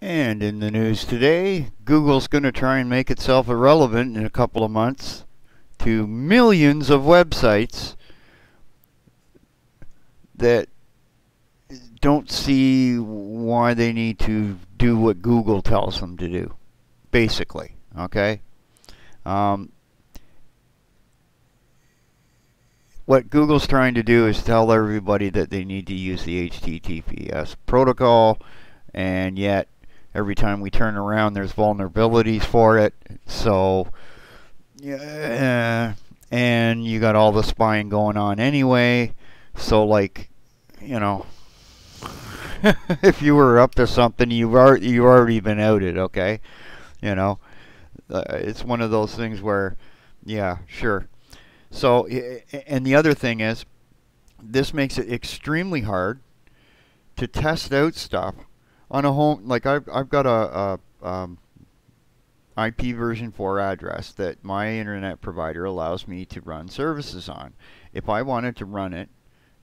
And in the news today, Google's going to try and make itself irrelevant in a couple of months to millions of websites that don't see why they need to do what Google tells them to do, basically. Okay? What Google's trying to do is tell everybody that they need to use the HTTPS protocol, and yet every time we turn around there's vulnerabilities for it. So yeah, and you got all the spying going on anyway. So like, you know, if you were up to something, you've already been outed, okay? You know, it's one of those things where, yeah, sure. So, and the other thing is, this makes it extremely hard to test out stuff on a home. Like I've got a IP version 4 address that my internet provider allows me to run services on. If I wanted to run it,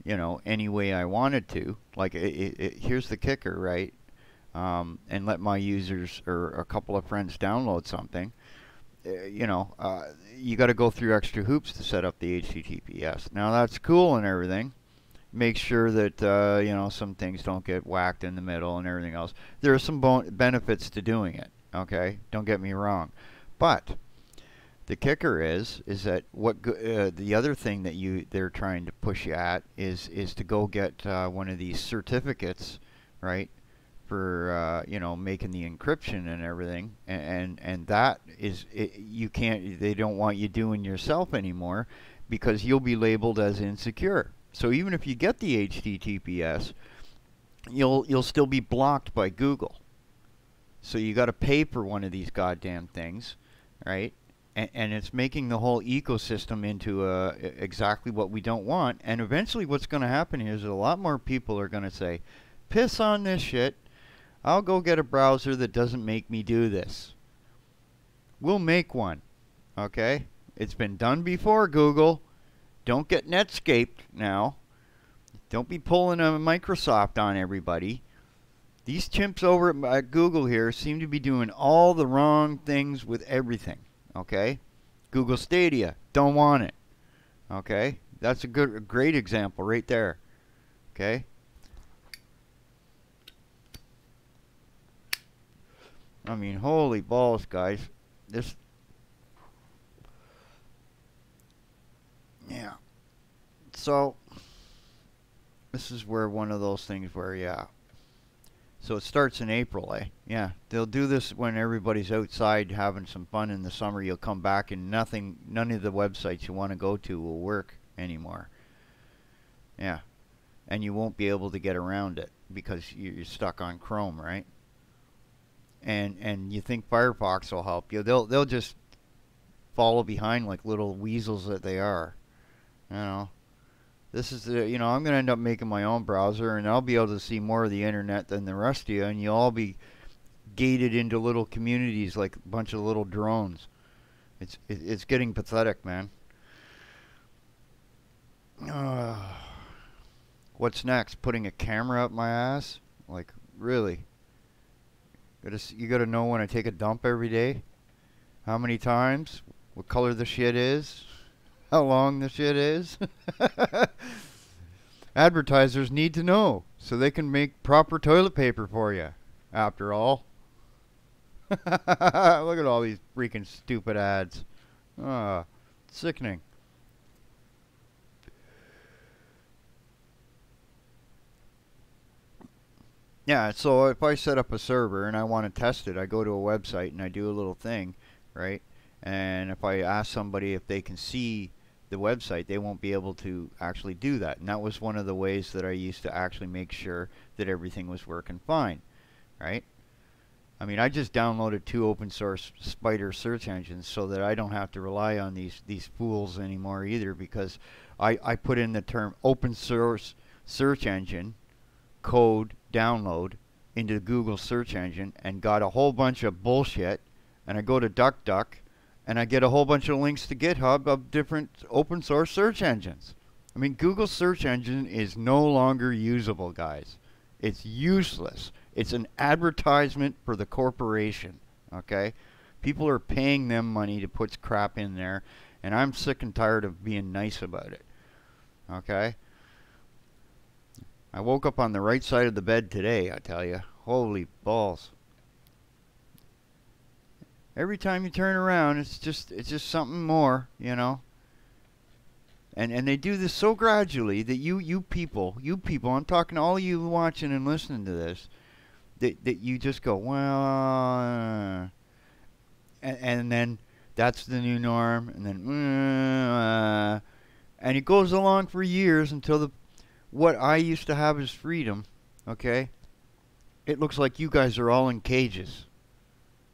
you know, any way I wanted to, like here's the kicker, right? And let my users or a couple of friends download something. You know, you got to go through extra hoops to set up the HTTPS. Now that's cool and everything. Make sure that you know, some things don't get whacked in the middle and everything else. There are some benefits to doing it. Okay, don't get me wrong, but the kicker is that what the other thing that they're trying to push you at is to go get one of these certificates, right? For you know, making the encryption and everything, and that is you can't. They don't want you doing yourself anymore because you'll be labeled as insecure. So even if you get the HTTPS, you'll still be blocked by Google. So you got to pay for one of these goddamn things, right? And it's making the whole ecosystem into exactly what we don't want. And eventually, what's going to happen here is a lot more people are going to say, "Piss on this shit. I'll go get a browser that doesn't make me do this." We'll make one, okay? It's been done before, Google. Don't get Netscaped now. Don't be pulling a Microsoft on everybody. These chimps over at Google here seem to be doing all the wrong things with everything, okay? Google Stadia, don't want it, okay? That's a great example right there, okay? I mean, holy balls, guys. This, yeah. So, this is where one of those things where, yeah. So it starts in April, eh? Yeah. They'll do this when everybody's outside having some fun in the summer. You'll come back and none of the websites you want to go to will work anymore. Yeah. And you won't be able to get around it because you're stuck on Chrome, right? And you think Firefox will help you. They'll just follow behind like little weasels that they are. You know, this is the, you know, I'm going to end up making my own browser, and I'll be able to see more of the internet than the rest of you, and you'll all be gated into little communities like a bunch of little drones. It's getting pathetic, man. What's next? Putting a camera up my ass? Like, really? You gotta know when I take a dump every day? How many times? What color the shit is? How long the shit is? Advertisers need to know so they can make proper toilet paper for you, after all. Look at all these freaking stupid ads. Sickening. Yeah, so if I set up a server and I want to test it, I go to a website and I do a little thing, right? And if I ask somebody if they can see the website, they won't be able to actually do that. And that was one of the ways that I used to actually make sure that everything was working fine, right? I mean, I just downloaded 2 open source spider search engines so that I don't have to rely on these fools anymore either, because I put in the term open source search engine code download into the Google search engine and got a whole bunch of bullshit, and I go to DuckDuck and I get a whole bunch of links to GitHub of different open source search engines. I mean, Google search engine is no longer usable, guys. It's useless. It's an advertisement for the corporation, okay? People are paying them money to put crap in there, and I'm sick and tired of being nice about it, okay? I woke up on the right side of the bed today, I tell you. Holy balls. Every time you turn around, it's just something more, you know? And they do this so gradually that you people, I'm talking to all you watching and listening to this, that you just go, well, and then that's the new norm, and then, and it goes along for years until what I used to have as freedom, okay? It looks like you guys are all in cages.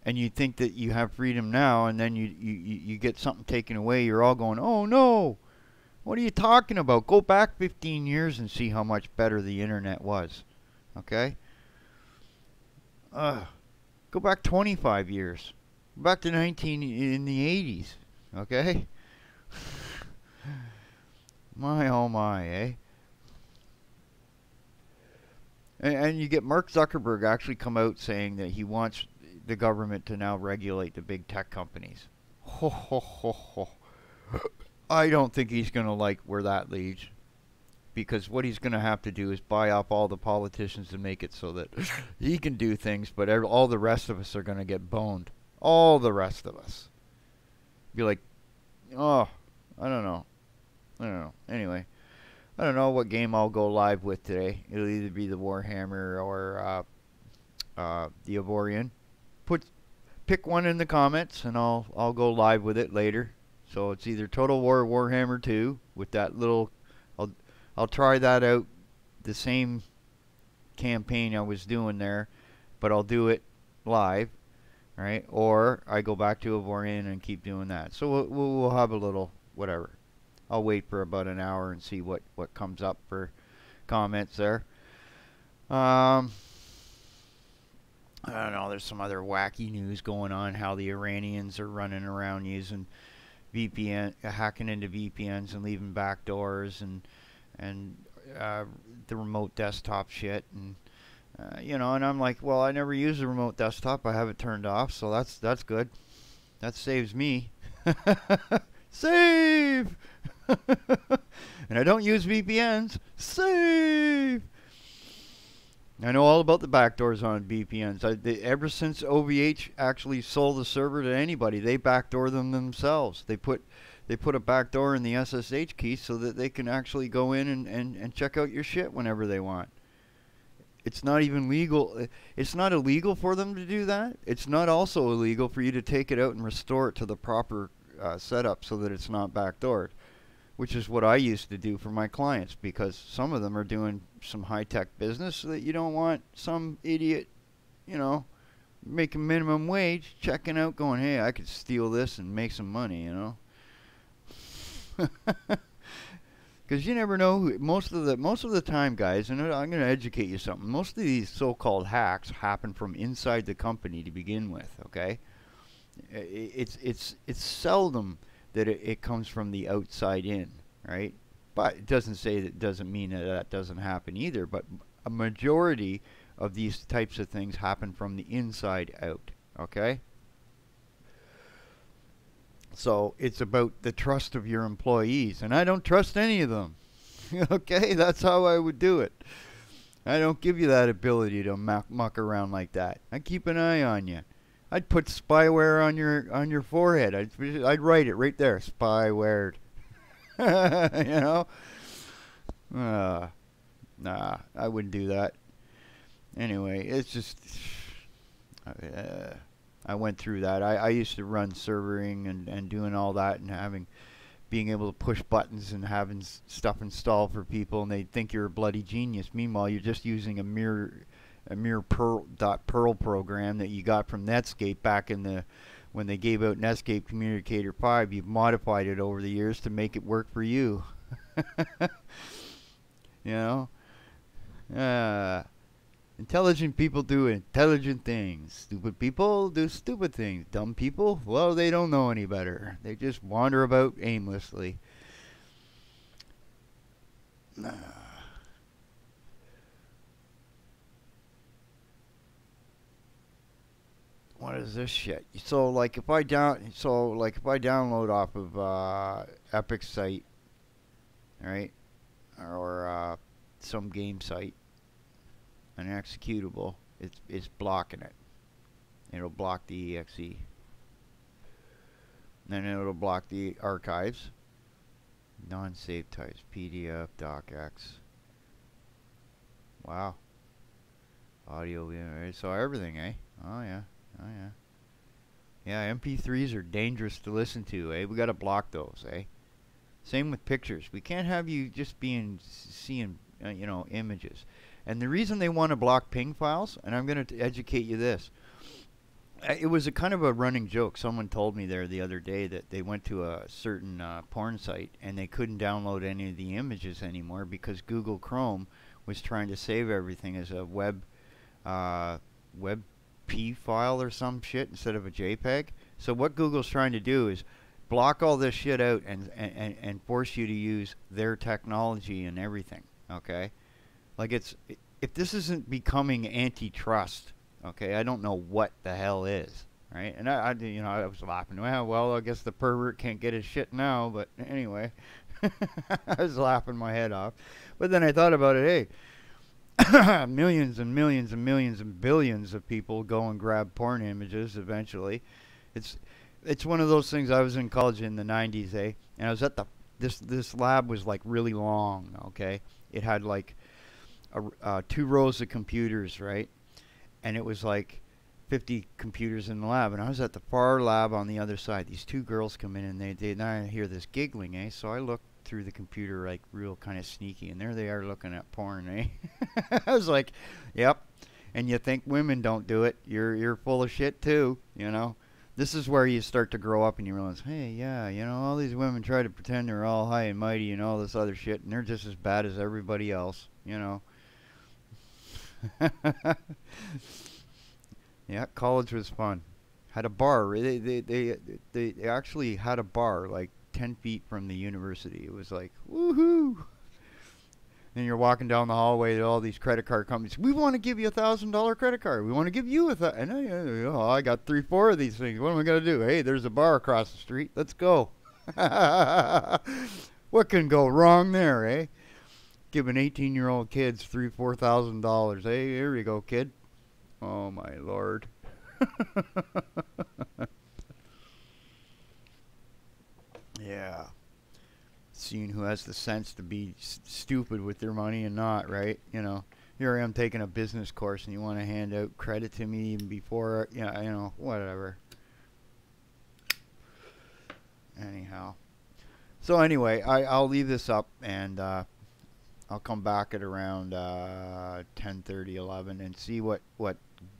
And you think that you have freedom now, and then you get something taken away, you're all going, oh no, what are you talking about? Go back 15 years and see how much better the internet was, okay? Go back 25 years. Go back to in the 80s, okay? My oh my, eh? And you get Mark Zuckerberg actually come out saying that he wants the government to now regulate the big tech companies. Ho, ho, ho, ho. I don't think he's going to like where that leads, because what he's going to have to do is buy up all the politicians to make it so that he can do things, but all the rest of us are going to get boned. All the rest of us. Be like, oh, I don't know. Anyway, I don't know what game I'll go live with today. It'll either be the Warhammer or the Avorian. Pick one in the comments, and I'll go live with it later. So it's either Total War or Warhammer 2 with that little. I'll try that out, the same campaign I was doing there, but I'll do it live, right? Or I go back to Avorian and keep doing that. So we'll have a little whatever. I'll wait for about an hour and see what comes up for comments there. I don't know, there's some other wacky news going on, how the Iranians are running around using VPN, hacking into VPNs and leaving backdoors, and the remote desktop shit, and you know, and I'm like, well, I never use the remote desktop. I have it turned off, so that's good. That saves me. Save! And I don't use VPNs. Save! I know all about the backdoors on VPNs. Ever since OVH actually sold the server to anybody, they backdoor them themselves. They put a backdoor in the SSH key so that they can actually go in and check out your shit whenever they want. It's not even legal. It's not illegal for them to do that. It's not also illegal for you to take it out and restore it to the proper setup so that it's not backdoored, which is what I used to do for my clients, because some of them are doing some high-tech business so that you don't want some idiot, you know, making minimum wage, checking out, going, hey, I could steal this and make some money, you know. Because you never know most of the time, guys, and I'm going to educate you something. Most of these so-called hacks happen from inside the company to begin with, okay? It's seldom that it comes from the outside in, right? But it doesn't say that doesn't mean that doesn't happen either. But a majority of these types of things happen from the inside out, okay? So it's about the trust of your employees, and I don't trust any of them. Okay, that's how I would do it. I don't give you that ability to muck around like that. I keep an eye on you. I'd put spyware on your forehead. I'd write it right there, spywared. You know? Nah, I wouldn't do that. Anyway, it's just I went through that. I used to run servering and doing all that, and being able to push buttons and having stuff installed for people, and they think you're a bloody genius. Meanwhile, you're just using a mere Perl program that you got from Netscape back in when they gave out Netscape Communicator 5. You've modified it over the years to make it work for you. You know? Intelligent people do intelligent things. Stupid people do stupid things. Dumb people, well, they don't know any better. They just wander about aimlessly. what is this shit? So like if I download off of Epic site, right, or some game site, an executable, it's blocking it. It'll block the exe. Then it'll block the archives. Non-save types, PDF, docx. Wow. Audio, yeah, so everything, eh? Oh yeah, oh yeah. Yeah, MP3s are dangerous to listen to, eh? We gotta block those, eh? Same with pictures. We can't have you just seeing, images. And the reason they want to block ping files, and I'm gonna educate you this. It was a kind of a running joke. Someone told me there the other day that they went to a certain porn site and they couldn't download any of the images anymore because Google Chrome was trying to save everything as a web P file or some shit instead of a JPEG. So what Google's trying to do is block all this shit out and force you to use their technology and everything. Okay, like if this isn't becoming antitrust. Okay, I don't know what the hell is, right? And I was laughing. Well, I guess the pervert can't get his shit now, but anyway, I was laughing my head off. But then I thought about it. Hey, millions and millions and millions and billions of people go and grab porn images eventually. It's one of those things. I was in college in the 90s, eh? And I was at this lab was like really long. Okay, it had like 2 rows of computers, right? And it was like 50 computers in the lab, and I was at the far lab on the other side. These 2 girls come in, and I hear this giggling, eh? So I look through the computer like real kind of sneaky, and there they are looking at porn, eh? I was like, yep. And you think women don't do it? You're full of shit too, you know. This is where you start to grow up and you realize, hey, yeah, all these women try to pretend they're all high and mighty and all this other shit, and they're just as bad as everybody else, Yeah, college was fun. Had a bar. They actually had a bar like 10 feet from the university. It was like, woohoo! And you're walking down the hallway to all these credit card companies. We want to give you $1,000 credit card. We want to give you and I got 3-4 of these things. What am I gonna do? Hey, there's a bar across the street. Let's go. What can go wrong there, eh? Giving 18-year-old kids $3,000-$4,000. Hey, here we go, kid. Oh my lord. Yeah. Seeing who has the sense to be stupid with their money and not, right? Here I am taking a business course and you want to hand out credit to me even before, whatever. Anyhow. So anyway, I'll leave this up and I'll come back at around 10:30, 11 and see what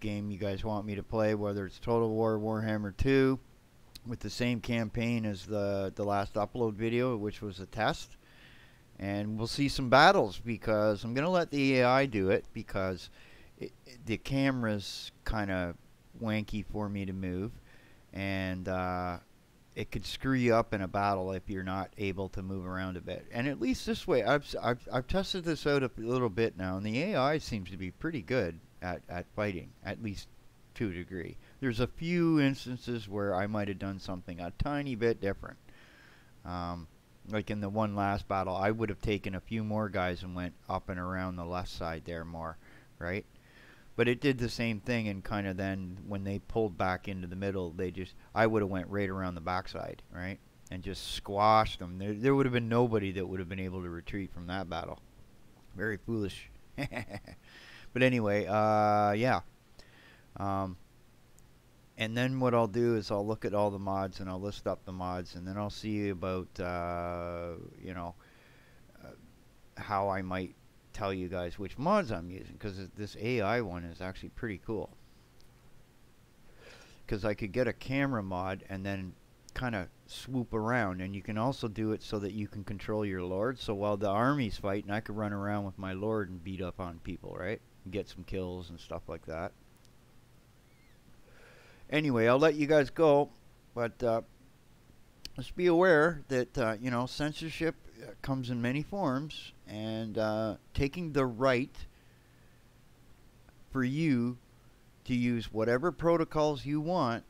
game you guys want me to play, whether it's Total War Warhammer 2 with the same campaign as the last upload video, which was a test. And we'll see some battles because I'm going to let the AI do it because the camera's kind of wanky for me to move. And it could screw you up in a battle if you're not able to move around a bit. And at least this way, I've tested this out a little bit now, and the AI seems to be pretty good at fighting, at least to a degree. There's a few instances where I might have done something a tiny bit different. Like in the one last battle, I would have taken a few more guys and went up and around the left side there more, right? But it did the same thing, and kind of then when they pulled back into the middle, I would have went right around the backside, right? And just squashed them. There would have been nobody that would have been able to retreat from that battle. Very foolish. But anyway, yeah. And then what I'll do is I'll look at all the mods and I'll list up the mods, and then I'll see about, how I might tell you guys which mods I'm using, because this AI one is actually pretty cool. Because I could get a camera mod and then kind of swoop around, and you can also do it so that you can control your lord. So while the army's fighting, I could run around with my lord and beat up on people, right? And get some kills and stuff like that. Anyway, I'll let you guys go, but just be aware that censorship comes in many forms, and taking the right for you to use whatever protocols you want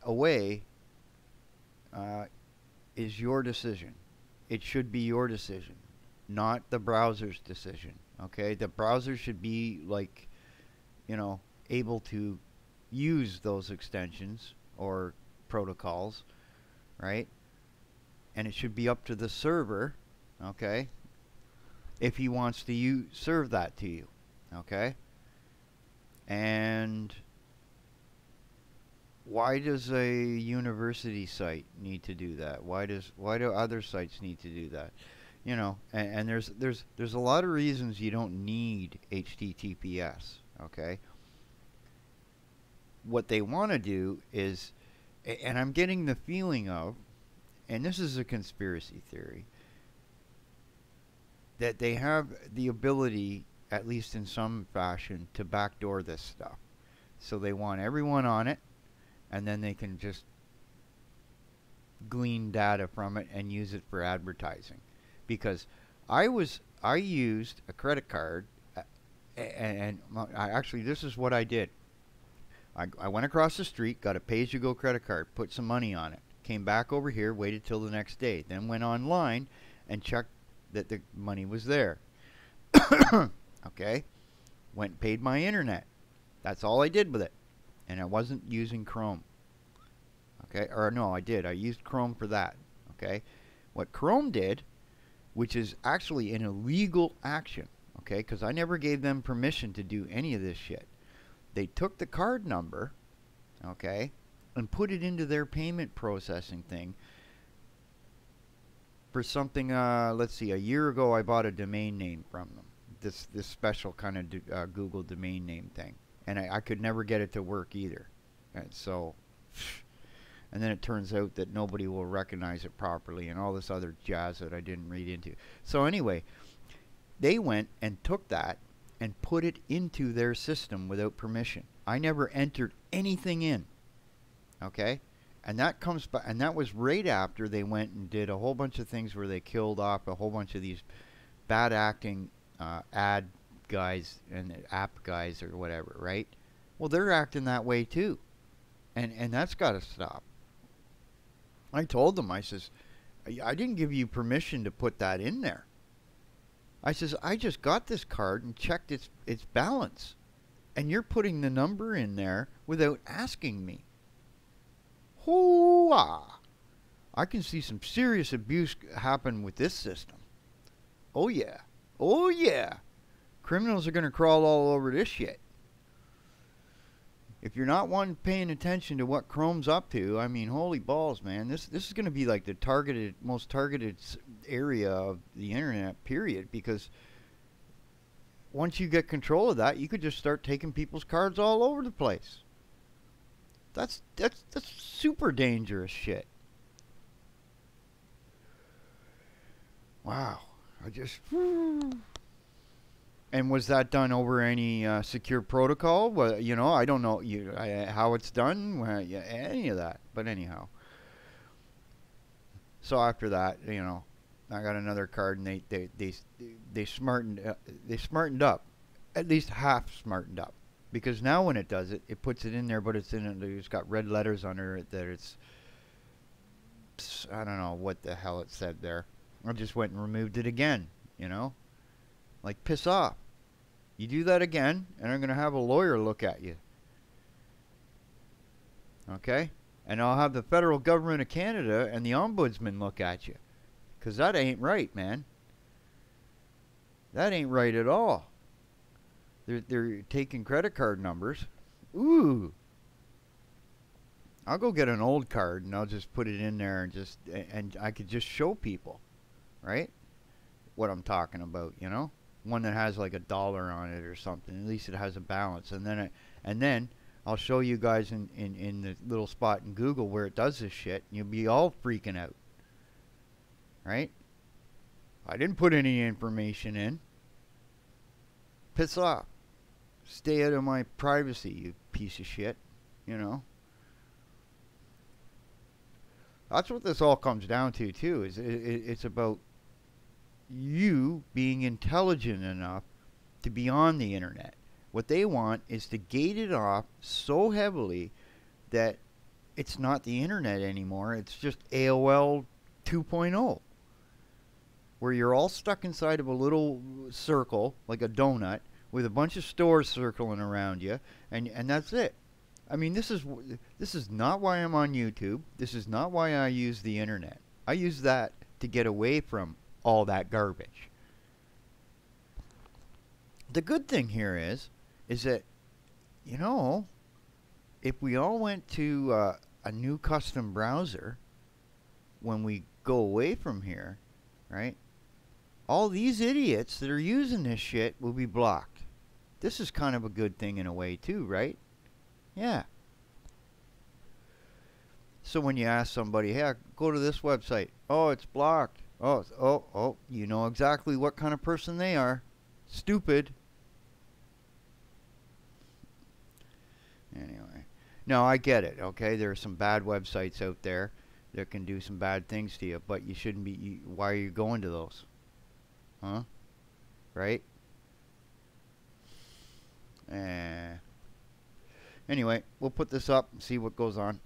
away is your decision. It should be your decision, not the browser's decision. Okay, the browser should be like, able to use those extensions or protocols, right? And it should be up to the server, okay, if he wants to serve that to you, okay? And why does a university site need to do that? Why do other sites need to do that? And there's a lot of reasons you don't need HTTPS, okay? What they want to do is, and I'm getting the feeling of, and this is a conspiracy theory, that they have the ability, at least in some fashion, to backdoor this stuff. So they want everyone on it, and then they can just glean data from it and use it for advertising. Because I used a credit card, and actually this is what I did. I went across the street, got a pay-as-you-go credit card, put some money on it, came back over here, waited till the next day, then went online and checked that the money was there. Okay? Went and paid my internet. That's all I did with it. And I wasn't using Chrome. Okay? Or no, I did. I used Chrome for that. Okay? What Chrome did, which is actually an illegal action, okay? Because I never gave them permission to do any of this shit. They took the card number, okay, and put it into their payment processing thing for something, let's see, a year ago I bought a domain name from them. This special kind of Google domain name thing. And I could never get it to work either. And so, and then it turns out that nobody will recognize it properly and all this other jazz that I didn't read into. So anyway, they went and took that and put it into their system without permission. I never entered anything in. Okay? And that comes by, and that was right after they went and did a whole bunch of things where they killed off a whole bunch of these bad acting ad guys and app guys or whatever, right? Well, they're acting that way too. And that's got to stop. I told them, I says, I didn't give you permission to put that in there. I says, I just got this card and checked its balance. And you're putting the number in there without asking me. Hoo-ah! I can see some serious abuse happen with this system. Oh yeah. Oh yeah. Criminals are going to crawl all over this shit. If you're not one paying attention to what Chrome's up to, I mean, holy balls, man. This is going to be like the most targeted area of the internet, period. Because once you get control of that, you could just start taking people's cards all over the place. That's super dangerous shit. Wow. I just... And was that done over any secure protocol? Well, you know, I don't know how it's done, any of that. But anyhow. So after that, you know, I got another card, and they smartened up, at least half smartened up, because now when it does it, it puts it in there, but it's got red letters under it that it's, I don't know what the hell it said there. I just went and removed it again, you know, like piss off. You do that again, and I'm gonna have a lawyer look at you. Okay, and I'll have the federal government of Canada and the ombudsman look at you. 'Cause that ain't right, man. That ain't right at all. They're taking credit card numbers. Ooh. I'll go get an old card and I'll just put it in there and I could just show people, right? What I'm talking about, you know? One that has like $1 on it or something. At least it has a balance. And then I'll show you guys in the little spot in Google where it does this shit, and you'll be all freaking out. Right? I didn't put any information in. Piss off. Stay out of my privacy, you piece of shit. You know? That's what this all comes down to, too. It's about you being intelligent enough to be on the internet. What they want is to gate it off so heavily that it's not the internet anymore. It's just AOL 2.0, where you're all stuck inside of a little circle, like a donut, with a bunch of stores circling around you, and that's it. I mean, this is not why I'm on YouTube. This is not why I use the internet. I use that to get away from all that garbage. The good thing here is that, you know, if we all went to a new custom browser when we go away from here, right? All these idiots that are using this shit will be blocked. This is kind of a good thing in a way too, right? Yeah. So when you ask somebody, hey, go to this website. Oh, it's blocked. Oh, you know exactly what kind of person they are. Stupid. Anyway. No, I get it, okay? There are some bad websites out there that can do some bad things to you, but you shouldn't be, why are you going to those? Huh? Right? Anyway, we'll put this up and see what goes on.